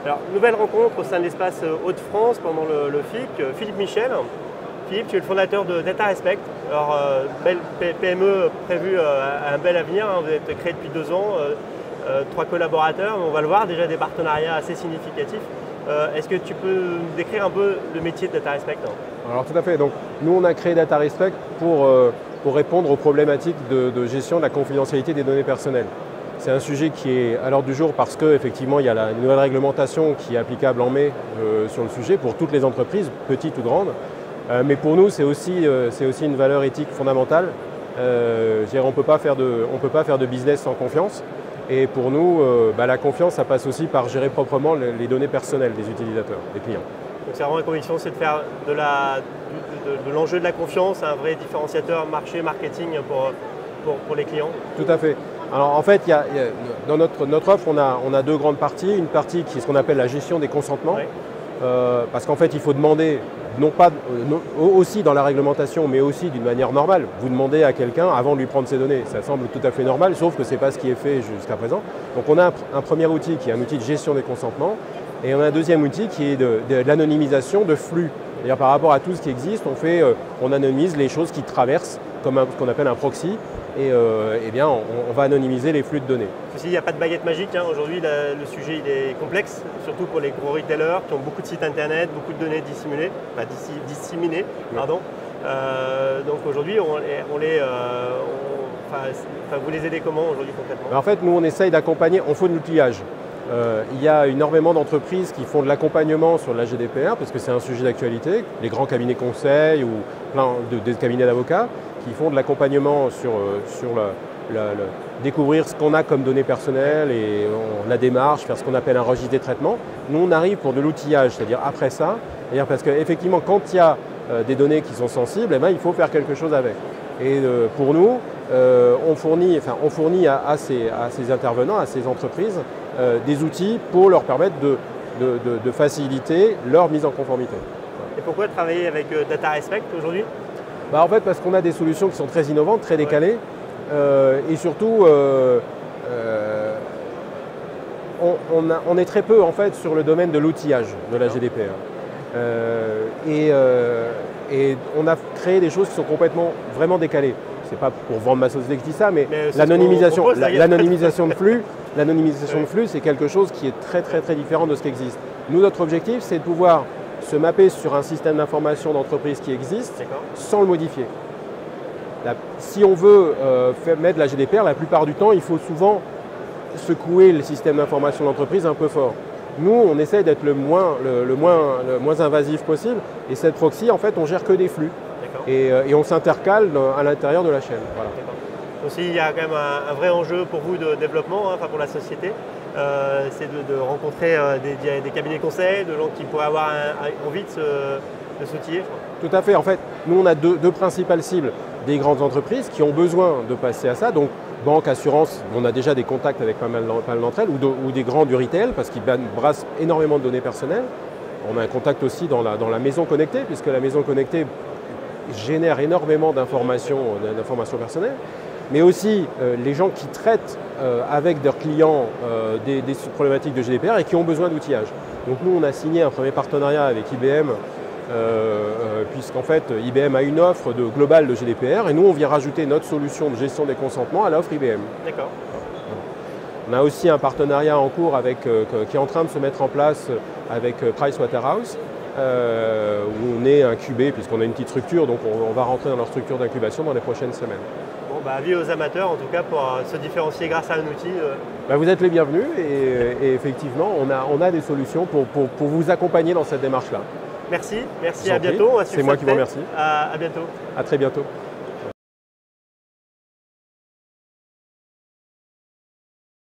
Alors, nouvelle rencontre au sein de l'espace Hauts-de-France pendant le FIC. Philippe Michel. Philippe, tu es le fondateur de DataRespect. Alors, belle PME prévue à un bel avenir. Vous êtes créé depuis 2 ans, 3 collaborateurs. On va le voir, déjà des partenariats assez significatifs. Est-ce que tu peux nous décrire un peu le métier de DataRespect? Alors tout à fait. Donc, nous, on a créé DataRespect pour répondre aux problématiques de gestion de la confidentialité des données personnelles. C'est un sujet qui est à l'ordre du jour parce qu'effectivement, il y a la nouvelle réglementation qui est applicable en mai sur le sujet pour toutes les entreprises, petites ou grandes. Mais pour nous, c'est aussi une valeur éthique fondamentale. On ne peut pas faire de business sans confiance. Et pour nous, la confiance, ça passe aussi par gérer proprement les données personnelles des utilisateurs, des clients. Donc c'est vraiment une conviction, c'est de faire de l'enjeu de la confiance un vrai différenciateur marketing pour les clients. Tout à fait. Alors en fait, dans notre offre, on a 2 grandes parties. Une partie qui est ce qu'on appelle la gestion des consentements. Oui. Parce qu'en fait, il faut demander, aussi dans la réglementation, mais aussi d'une manière normale. Vous demandez à quelqu'un avant de lui prendre ses données. Ça semble tout à fait normal, sauf que ce n'est pas ce qui est fait jusqu'à présent. Donc on a un premier outil qui est un outil de gestion des consentements. Et on a un deuxième outil qui est de l'anonymisation de flux. C'est-à-dire par rapport à tout ce qui existe, on anonymise les choses qui traversent, comme ce qu'on appelle un proxy. Et on va anonymiser les flux de données. Il n'y a pas de baguette magique. Aujourd'hui, le sujet il est complexe, surtout pour les gros retailers qui ont beaucoup de sites internet, beaucoup de données disséminées. Pardon. Donc aujourd'hui, vous les aidez comment aujourd'hui concrètement? En fait, nous, on essaye d'accompagner, on fait de l'outillage. Il y a énormément d'entreprises qui font de l'accompagnement sur la GDPR parce que c'est un sujet d'actualité. Les grands cabinets conseils ou des cabinets d'avocats qui font de l'accompagnement sur découvrir ce qu'on a comme données personnelles et la démarche, faire ce qu'on appelle un registre des traitements. Nous, on arrive pour de l'outillage, c'est-à-dire après ça, parce qu'effectivement, quand il y a des données qui sont sensibles, il faut faire quelque chose avec. Et pour nous, on fournit à ces intervenants, à ces entreprises, des outils pour leur permettre de faciliter leur mise en conformité. Et pourquoi travailler avec DataRespect aujourd'hui? En fait, parce qu'on a des solutions qui sont très innovantes, très décalées, et surtout, on est très peu en fait sur le domaine de l'outillage de la GDPR. Et on a créé des choses qui sont vraiment décalées. C'est pas pour vendre ma société que je dis ça, mais l'anonymisation de flux, c'est quelque chose qui est très très très différent de ce qui existe. Nous, notre objectif, c'est de pouvoir se mapper sur un système d'information d'entreprise qui existe sans le modifier. Si on veut mettre la GDPR, la plupart du temps, il faut souvent secouer le système d'information d'entreprise un peu fort. Nous, on essaie d'être le moins invasif possible. Et cette proxy, en fait, on gère que des flux. Et on s'intercale à l'intérieur de la chaîne. Voilà. Aussi, il y a quand même un vrai enjeu pour vous de développement, pour la société. C'est de rencontrer des cabinets conseils, de gens qui pourraient avoir envie de s'outiller. Tout à fait. En fait, nous, on a deux principales cibles. Des grandes entreprises qui ont besoin de passer à ça. Donc, banque, assurance, on a déjà des contacts avec pas mal d'entre elles, ou des grands du retail, parce qu'ils brassent énormément de données personnelles. On a un contact aussi dans la maison connectée, puisque la maison connectée génère énormément d'informations personnelles. Mais aussi les gens qui traitent avec leurs clients des problématiques de GDPR et qui ont besoin d'outillage. Donc nous, on a signé un premier partenariat avec IBM, puisqu'en fait, IBM a une offre globale de GDPR et nous, on vient rajouter notre solution de gestion des consentements à l'offre IBM. D'accord. On a aussi un partenariat en cours qui est en train de se mettre en place avec Pricewaterhouse, où on est incubé, puisqu'on a une petite structure, donc on va rentrer dans leur structure d'incubation dans les prochaines semaines. Avis aux amateurs, en tout cas, pour se différencier grâce à un outil. Vous êtes les bienvenus et effectivement, on a des solutions pour vous accompagner dans cette démarche-là. Merci, à bientôt. C'est moi qui vous remercie. À bientôt. À très bientôt.